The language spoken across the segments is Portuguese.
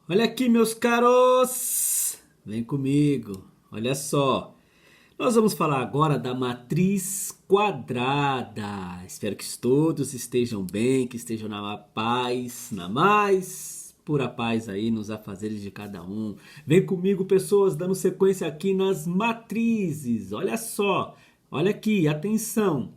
Olha aqui, meus caros! Vem comigo, olha só. Nós vamos falar agora da matriz quadrada. Espero que todos estejam bem, que estejam na paz, na mais pura paz aí nos afazeres de cada um. Vem comigo, pessoas, dando sequência aqui nas matrizes. Olha só, olha aqui, atenção.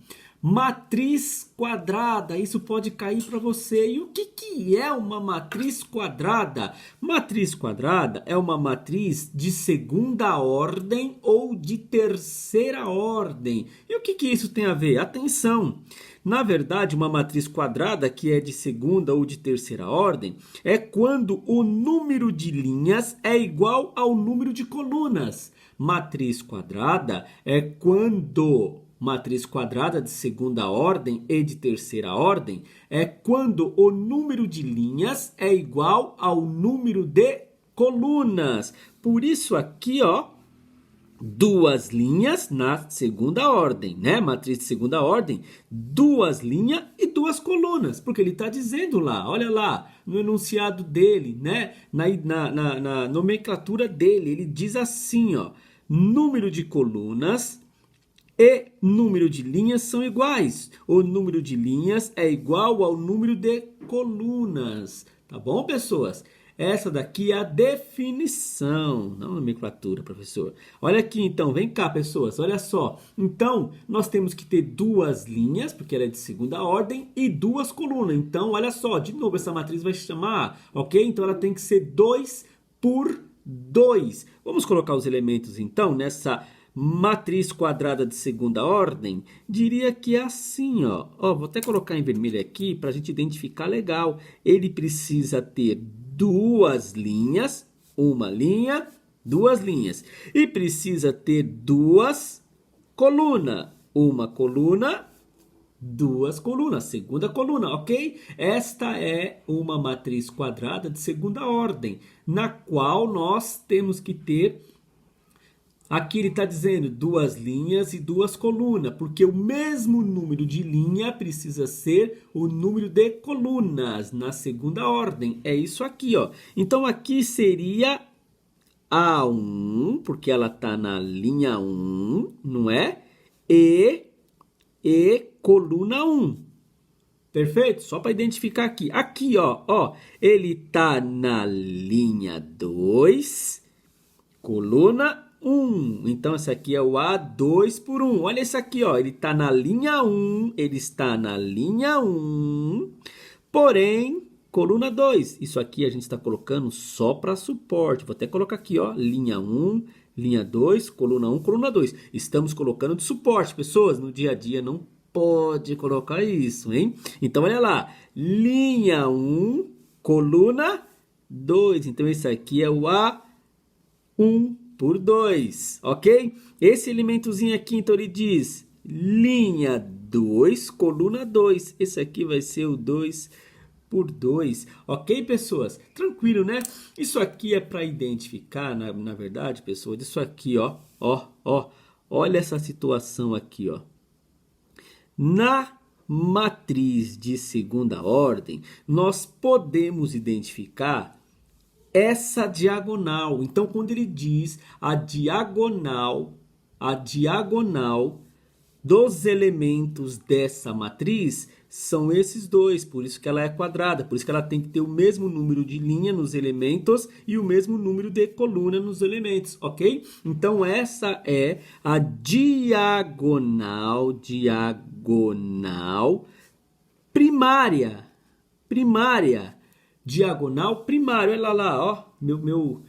Matriz quadrada, isso pode cair para você. E o que é uma matriz quadrada? Matriz quadrada é uma matriz de segunda ordem ou de terceira ordem. E o que isso tem a ver? Atenção! Na verdade, uma matriz quadrada que é de segunda ou de terceira ordem é quando o número de linhas é igual ao número de colunas. Matriz quadrada é quando matriz quadrada de segunda ordem e de terceira ordem é quando o número de linhas é igual ao número de colunas. Por isso aqui, ó, duas linhas na segunda ordem, né? Matriz de segunda ordem, duas linhas e duas colunas, porque ele está dizendo lá, olha lá, no enunciado dele, né? Na nomenclatura dele, ele diz assim, ó, número de colunas e número de linhas são iguais. O número de linhas é igual ao número de colunas. Tá bom, pessoas? Essa daqui é a definição, não a nomenclatura, professor. Olha aqui, então, vem cá, pessoas, olha só. Então, nós temos que ter duas linhas, porque ela é de segunda ordem, e duas colunas. Então, olha só, de novo, essa matriz vai se chamar, ok? Então, ela tem que ser 2 por 2. Vamos colocar os elementos, então, nessa matriz quadrada de segunda ordem, diria que é assim, ó. Ó, vou até colocar em vermelho aqui para a gente identificar legal. Ele precisa ter duas linhas, uma linha, duas linhas. E precisa ter duas colunas, uma coluna, duas colunas, segunda coluna, ok? Esta é uma matriz quadrada de segunda ordem, na qual nós temos que ter. Aqui ele está dizendo duas linhas e duas colunas, porque o mesmo número de linha precisa ser o número de colunas na segunda ordem. É isso aqui, ó. Então aqui seria A1, porque ela está na linha 1, não é? E coluna 1. Perfeito? Só para identificar aqui. Aqui, ó, ele está na linha 2, coluna 1. Então, esse aqui é o A2 por 1. Olha esse aqui, ó. Ele está na linha 1. Ele está na linha 1. Porém, coluna 2. Isso aqui a gente está colocando só para suporte. Vou até colocar aqui, ó. Linha 1, linha 2, coluna 1, coluna 2. Estamos colocando de suporte, pessoas. No dia a dia não pode colocar isso, hein? Então, olha lá. Linha 1, coluna 2. Então, esse aqui é o A1 por 2, ok? Esse elementozinho aqui, então ele diz linha 2, coluna 2. Esse aqui vai ser o 2 por 2, ok, pessoas? Tranquilo, né? Isso aqui é para identificar, na verdade, pessoas, isso aqui, ó, olha essa situação aqui, ó. Na matriz de segunda ordem, nós podemos identificar essa diagonal. Então, quando ele diz a diagonal dos elementos dessa matriz são esses dois, por isso que ela é quadrada, por isso que ela tem que ter o mesmo número de linha nos elementos e o mesmo número de coluna nos elementos, ok? Então, essa é a diagonal primária, diagonal primário. Olha lá, ó, minha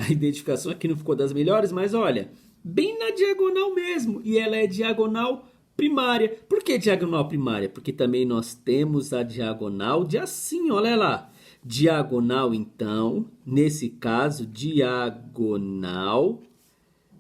identificação aqui não ficou das melhores, mas olha, bem na diagonal mesmo, e ela é diagonal primária. Por que diagonal primária? Porque também nós temos a diagonal de assim, olha lá. Diagonal, então, nesse caso, diagonal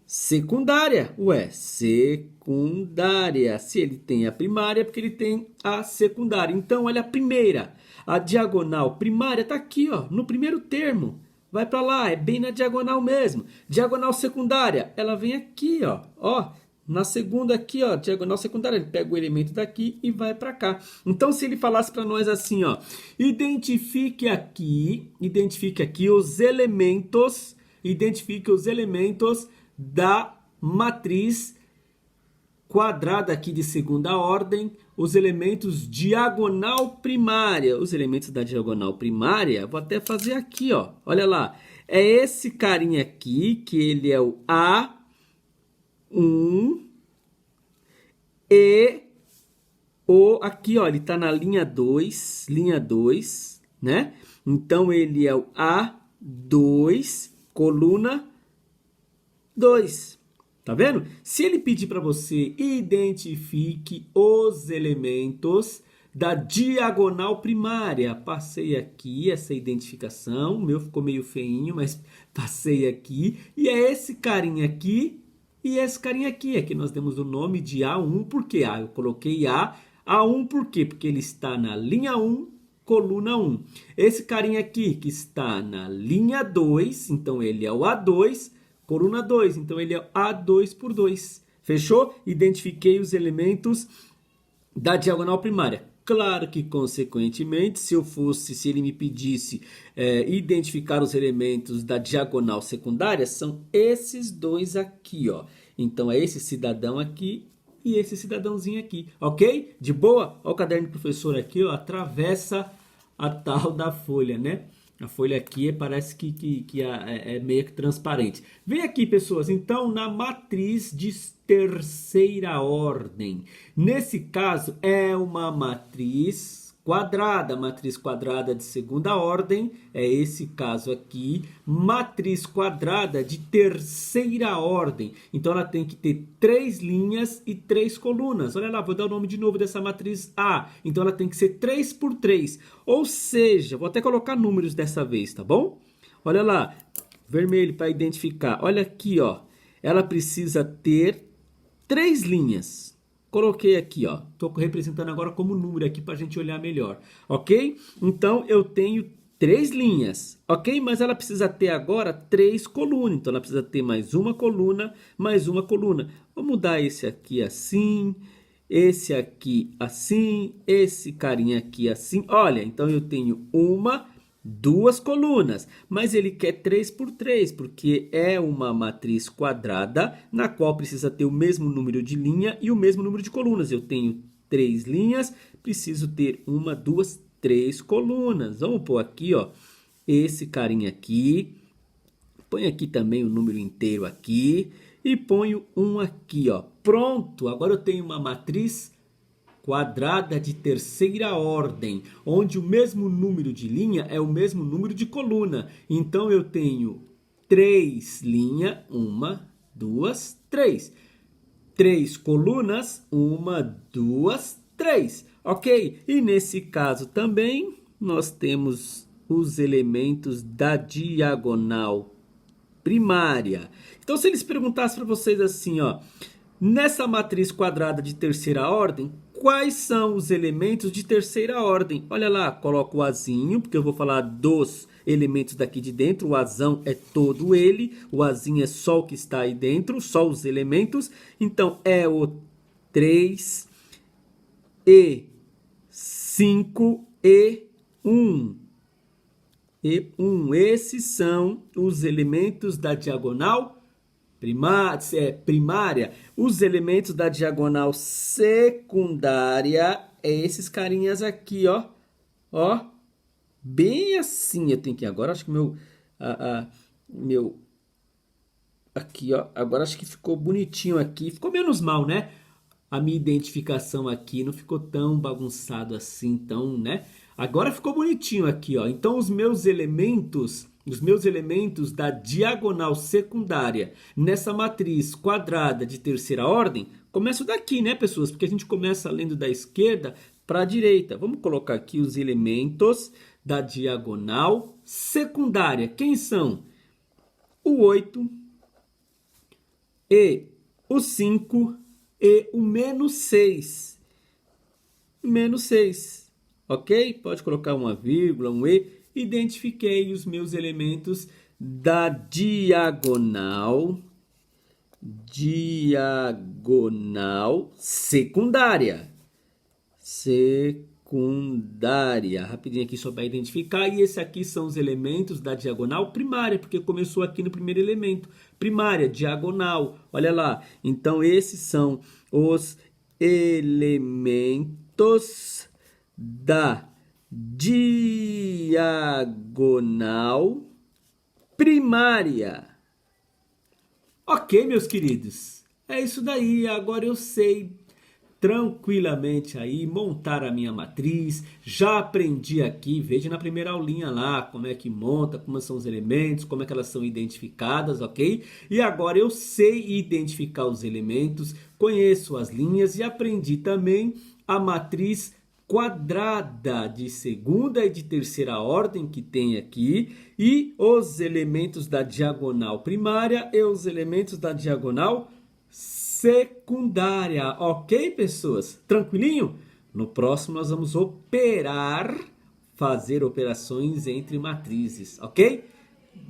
secundária. Ué, secundária. Se ele tem a primária, é porque ele tem a secundária. Então, olha a primeira. A diagonal primária está aqui, ó, no primeiro termo. Vai para lá, é bem na diagonal mesmo. Diagonal secundária, ela vem aqui, ó, Na segunda aqui, ó, diagonal secundária, ele pega o elemento daqui e vai para cá. Então, se ele falasse para nós assim, ó, identifique aqui identifique os elementos da matriz quadrada aqui de segunda ordem, os elementos diagonal primária. Os elementos da diagonal primária, vou até fazer aqui, ó. Olha lá, é esse carinha aqui, que ele é o A1 e o aqui, ó, ele tá na linha 2, né? Então ele é o A2, coluna 2. Tá vendo? Se ele pedir para você identifique os elementos da diagonal primária, passei aqui essa identificação, o meu ficou meio feinho, mas passei aqui, e é esse carinha aqui e esse carinha aqui. Aqui nós demos o nome de A1, por que A? Eu coloquei A1 por quê? Porque ele está na linha 1, coluna 1. Esse carinha aqui que está na linha 2, então ele é o A2, coluna 2, então ele é A2 por 2. Fechou? Identifiquei os elementos da diagonal primária. Claro que, consequentemente, se ele me pedisse identificar os elementos da diagonal secundária, são esses dois aqui, ó. Então, é esse cidadão aqui e esse cidadãozinho aqui, ok? De boa? Olha o caderno do professor aqui, ó, atravessa a tal da folha, né? A folha aqui parece que é meio que transparente. Vem aqui, pessoas, então, na matriz de terceira ordem. Nesse caso, é uma matriz quadrada de segunda ordem, é esse caso aqui, matriz quadrada de terceira ordem. Então, ela tem que ter 3 linhas e 3 colunas. Olha lá, vou dar o nome de novo dessa matriz A. Então, ela tem que ser 3 por 3. Ou seja, vou até colocar números dessa vez, tá bom? Olha lá, vermelho para identificar. Olha aqui, ó. Ela precisa ter 3 linhas. Coloquei aqui, ó. Estou representando agora como número aqui para a gente olhar melhor, ok? Então, eu tenho 3 linhas, ok? Mas ela precisa ter agora 3 colunas. Então, ela precisa ter mais uma coluna, mais uma coluna. Vou mudar esse aqui assim, esse aqui assim, esse carinha aqui assim. Olha, então eu tenho 2 colunas, mas ele quer 3 por 3, porque é uma matriz quadrada, na qual precisa ter o mesmo número de linha e o mesmo número de colunas. Eu tenho 3 linhas, preciso ter 2, 3 colunas. Vamos pôr aqui, ó, esse carinha aqui, põe aqui também o número inteiro aqui, e ponho um aqui, ó. Pronto, agora eu tenho uma matriz quadrada de terceira ordem, onde o mesmo número de linha é o mesmo número de coluna. Então, eu tenho 3 linhas, 1, 2, 3. 3 colunas, 1, 2, 3. Ok? E nesse caso também, nós temos os elementos da diagonal primária. Então, se eles perguntassem para vocês assim, ó, nessa matriz quadrada de terceira ordem, quais são os elementos de terceira ordem? Olha lá, coloco o azinho, porque eu vou falar dos elementos daqui de dentro. O azão é todo ele, o azinho é só o que está aí dentro, só os elementos. Então, é o 3 e 5 e 1. Esses são os elementos da diagonal primária. Os elementos da diagonal secundária é esses carinhas aqui, ó. Ó, bem assim. Eu tenho que agora, acho que meu aqui, ó. Agora acho que ficou bonitinho aqui. Ficou menos mal, né? A minha identificação aqui não ficou tão bagunçado assim, tão, né? Agora ficou bonitinho aqui, ó. Então, os meus elementos da diagonal secundária nessa matriz quadrada de terceira ordem, começo daqui, né, pessoas? Porque a gente começa lendo da esquerda para a direita. Vamos colocar aqui os elementos da diagonal secundária. Quem são? O 8 e o 5 e o menos 6. Menos 6. Ok? Pode colocar uma vírgula, um e. Identifiquei os meus elementos da diagonal diagonal secundária. Secundária. Rapidinho aqui só para identificar. E esse aqui são os elementos da diagonal primária, porque começou aqui no primeiro elemento. Primária, diagonal. Olha lá. Então, esses são os elementos da diagonal primária. Ok, meus queridos, é isso daí. Agora eu sei tranquilamente aí montar a minha matriz. Já aprendi aqui, veja na primeira aulinha lá como é que monta, como são os elementos, como é que elas são identificadas, ok? E agora eu sei identificar os elementos, conheço as linhas e aprendi também a matriz quadrada de segunda e de terceira ordem que tem aqui e os elementos da diagonal primária e os elementos da diagonal secundária. Ok, pessoas? Tranquilinho? No próximo nós vamos fazer operações entre matrizes, ok?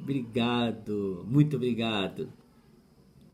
Obrigado, muito obrigado.